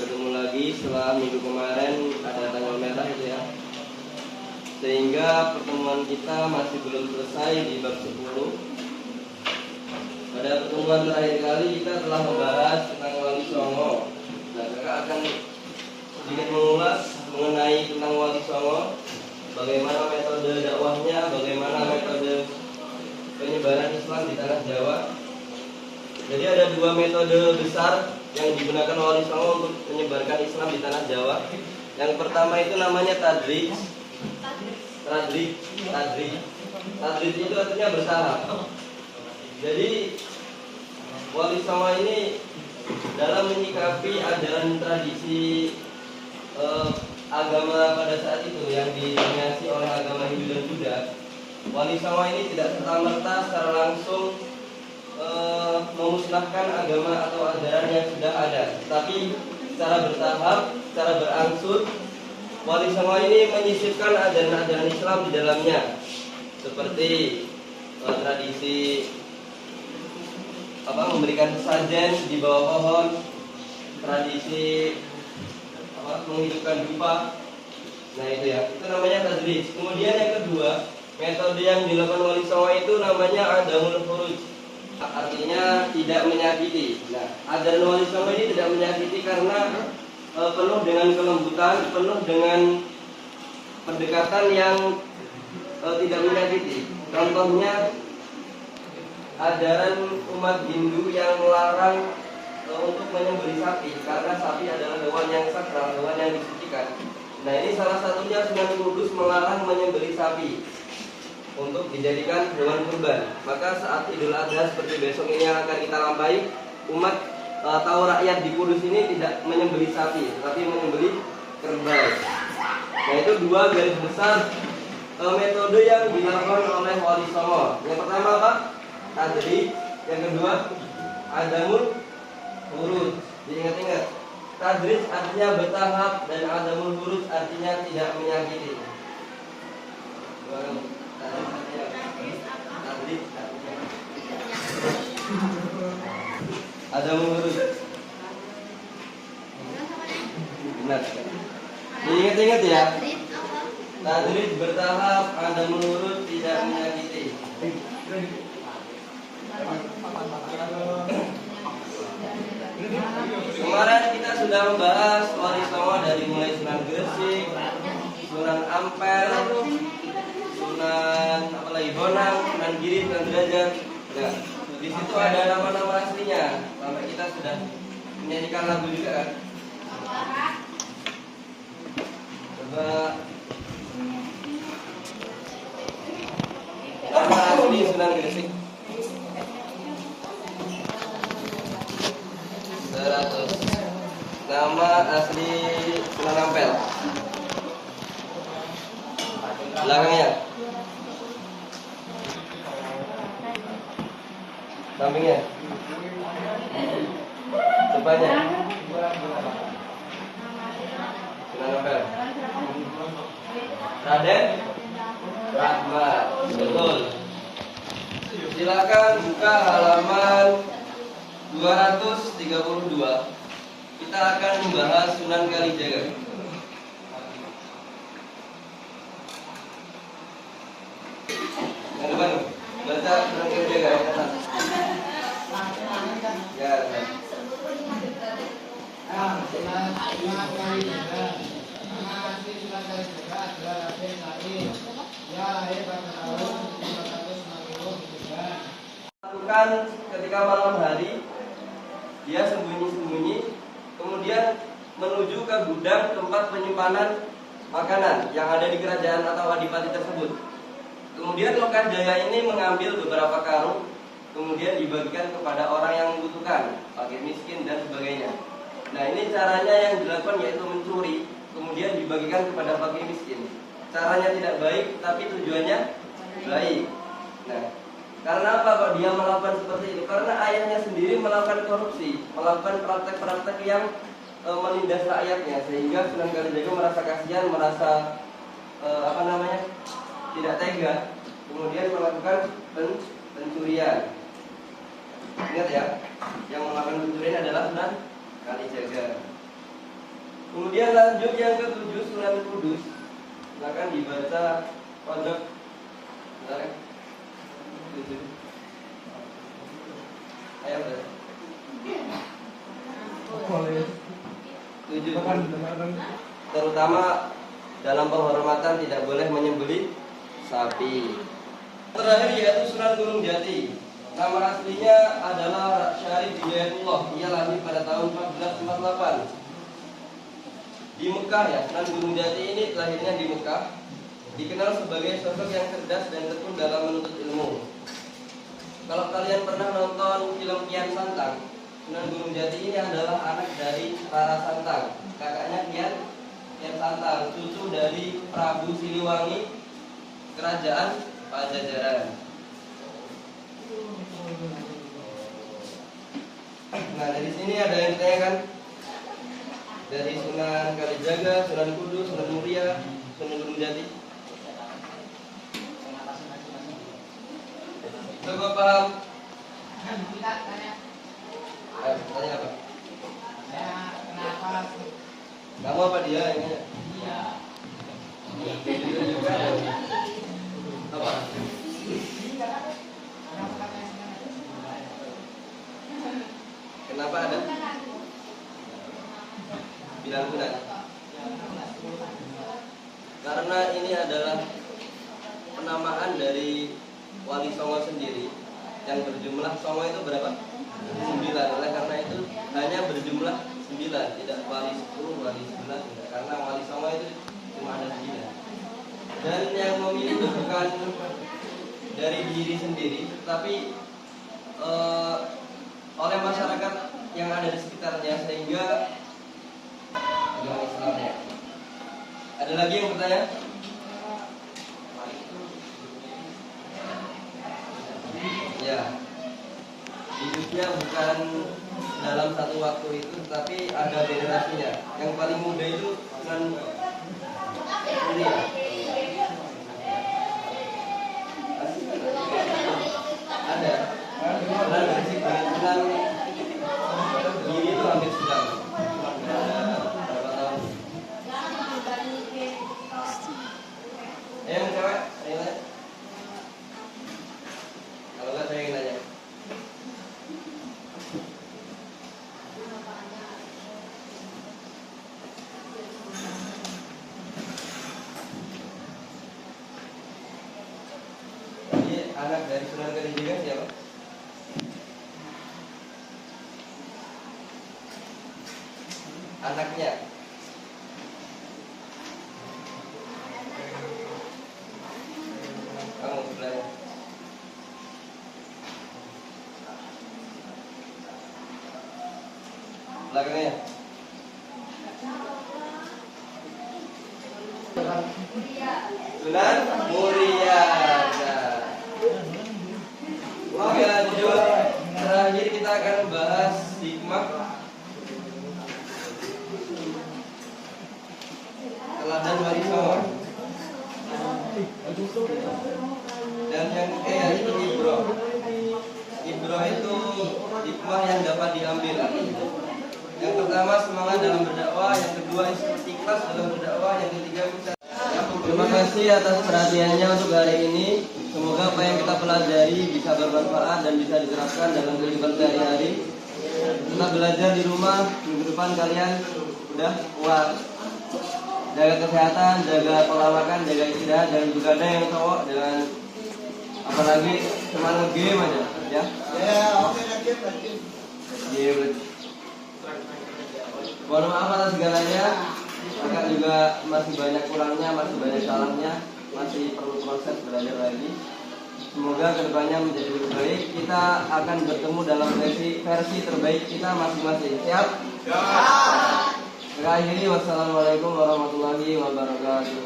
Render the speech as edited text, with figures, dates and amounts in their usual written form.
bertemu lagi setelah minggu kemarin ada tanggal merah itu ya. Sehingga pertemuan kita masih belum selesai di bab 10. Pada pertemuan terakhir kali kita telah membahas tentang Wali Songo. Nah, kakak akan sedikit mengulas mengenai tentang Wali Songo, bagaimana metode dakwahnya, bagaimana metode penyebaran Islam di tanah Jawa. Jadi ada dua metode besar yang digunakan Wali Songo untuk menyebarkan Islam di tanah Jawa. Yang pertama itu namanya tadrij. Tadrij itu artinya bertahap. Jadi Wali Songo ini dalam menyikapi ajaran tradisi agama pada saat itu yang didominasi oleh agama Hindu dan Buddha, Wali Songo ini tidak serta-merta secara langsung memusnahkan agama atau ajaran yang sudah ada, tapi secara bertahap, secara berangsur, Wali Songo ini menyisipkan ajaran-ajaran Islam di dalamnya, seperti tradisi memberikan sajen di bawah pohon, tradisi menghidupkan dupa. Nah itu ya, itu namanya tadrij. Kemudian yang kedua, metode yang dilakukan Wali Songo itu namanya adamul khuruj, artinya tidak menyakiti. Nah, ajaran Wali Songo ini tidak menyakiti karena penuh dengan kelembutan, penuh dengan pendekatan yang tidak menyakiti. Contohnya ajaran umat Hindu yang melarang untuk menyembelih sapi karena sapi adalah hewan yang sakral, hewan yang disucikan. Nah ini salah satunya Sunan Kudus melarang menyembelih sapi untuk dijadikan hewan kurban. Maka saat Idul Adha seperti besok ini yang akan kita lampaui, umat atau rakyat di Kudus ini tidak menyembelih sapi, tapi menyembelih kerbau. Nah itu dua garis besar metode yang dilakukan oleh Wali Songo. Yang pertama apa? Tadrij. Yang kedua adamul huruf. Diingat-ingat, tadrij artinya bertahap dan adamul huruf artinya tidak menyakiti. Tadrij artinya adamul huruf. Benar. Diingat-ingat ya. Tadrij bertahap, adamul huruf tidak menyakiti. Kemarin kita sudah membahas Wali Songo dari mulai Sunan Gresik, Sunan Ampel, Sunan Bonang, Sunan Giri, Sunan Derajat. Nah, di situ ada nama-nama aslinya. Sampai kita sudah menyanyikan lagu juga kan? Coba nama asli Sunan Gresik. 100. Nama asli Sunan Ampel. Belakangnya. Sampingnya. Depannya. Sunan Ampel. Raden Rahmat. Betul. Silakan buka halaman 232. Kita akan membahas Sunan Kalijaga. Yang depan baca Sunan Kalijaga yang atas. Ya. Lakukan ketika malam hari, dia sembunyi-sembunyi, kemudian menuju ke gudang tempat penyimpanan makanan yang ada di kerajaan atau adipati tersebut. Kemudian Lokajaya ini mengambil beberapa karung, kemudian dibagikan kepada orang yang membutuhkan, fakir miskin dan sebagainya. Nah ini caranya yang dilakukan yaitu mencuri, kemudian dibagikan kepada fakir miskin. Caranya tidak baik, tapi tujuannya baik. Nah, karena apa kok dia melakukan seperti itu? Karena ayahnya sendiri melakukan korupsi, melakukan praktek-praktek yang menindas rakyatnya, sehingga Sunan Kalijaga merasa kasihan, merasa tidak tega, kemudian melakukan pencurian. Ingat ya, yang melakukan pencurian adalah Sunan Kalijaga. Kemudian lanjut yang ketujuh, Sunan Kudus. Silakan dibaca pojok. Bentar ya. 7. Ayo udah. 7. Terutama dalam penghormatan tidak boleh menyembelih sapi. Terakhir yaitu Sunan Gunung Jati. Nama aslinya adalah Syarif Hidayatullah. Ia lahir pada tahun 1448 di Mekah ya. Sunan Gunung Jati ini lahirnya di Mekah. Dikenal sebagai sosok yang cerdas dan tekun dalam menuntut ilmu. Kalau kalian pernah nonton film Kian Santang, Sunan Gunung Jati ini adalah anak dari Rara Santang, kakaknya Kian Santang, cucu dari Prabu Siliwangi, Kerajaan Pajajaran. Nah, dari sini ada yang ditanyakan dari Sunan Kalijaga, Sunan Kudus, Sunan Muria, Sunan Gunung Jati. Coba paham? Tanya apa? Kenapa? Kamu apa dia ini? Iya. Juga. Apa? Kenapa ada? Bilang bulan. Karena ini adalah penamaan dari Wali Songo sendiri yang berjumlah Songo itu berapa? 9. Oleh karena itu hanya berjumlah 9, tidak wali 10, wali 11 tidak. Karena Wali Songo itu cuma ada 9. Dan yang memilih itu bukan dari diri sendiri, tapi oleh masyarakat yang ada di sekitarnya, sehingga agama Islamnya. Ada lagi yang bertanya? Ya, hidupnya bukan dalam satu waktu itu, tapi ada generasinya. Yang paling muda itu Sunan Muria. Ada. Sunan Gresik dengan Sunan Giri itu hampir sedang. Berapa tahun? Yang cewek, nilai. Kalau nggak saya ingin nanya. Jadi anak dari Sunan Kalijaga siapa? Anaknya. Kamu sebelahnya. Belakangnya. Sunan Muria. Oke, lanjut. Terakhir kita akan bahas hikmah teladan Wali Songo. Dan yang itu Ibro. Ibro itu hikmah yang dapat diambil. Yang pertama, semangat dalam berdakwah. Yang kedua, ikhlas dalam berdakwah. Yang ketiga, bisa. Terima kasih atas perhatiannya untuk hari ini. Semoga apa yang kita pelajari bisa bermanfaat dan bisa diterapkan dalam kehidupan sehari-hari. Kita belajar di rumah, minggu depan kalian udah kuat. Jaga kesehatan, jaga pengalaman, jaga istirahat, dan juga ada yang cowok dengan apalagi semangat game aja, ya. Ya, oke, lanjut. Game. Mohon maaf atas segalanya. Kakak juga masih banyak kurangnya, masih banyak salahnya, masih perlu proses belajar lagi. Semoga kedepannya menjadi lebih baik. Kita akan bertemu dalam versi terbaik kita masing-masing. Siap? Akhiri, wassalamualaikum warahmatullahi wabarakatuh.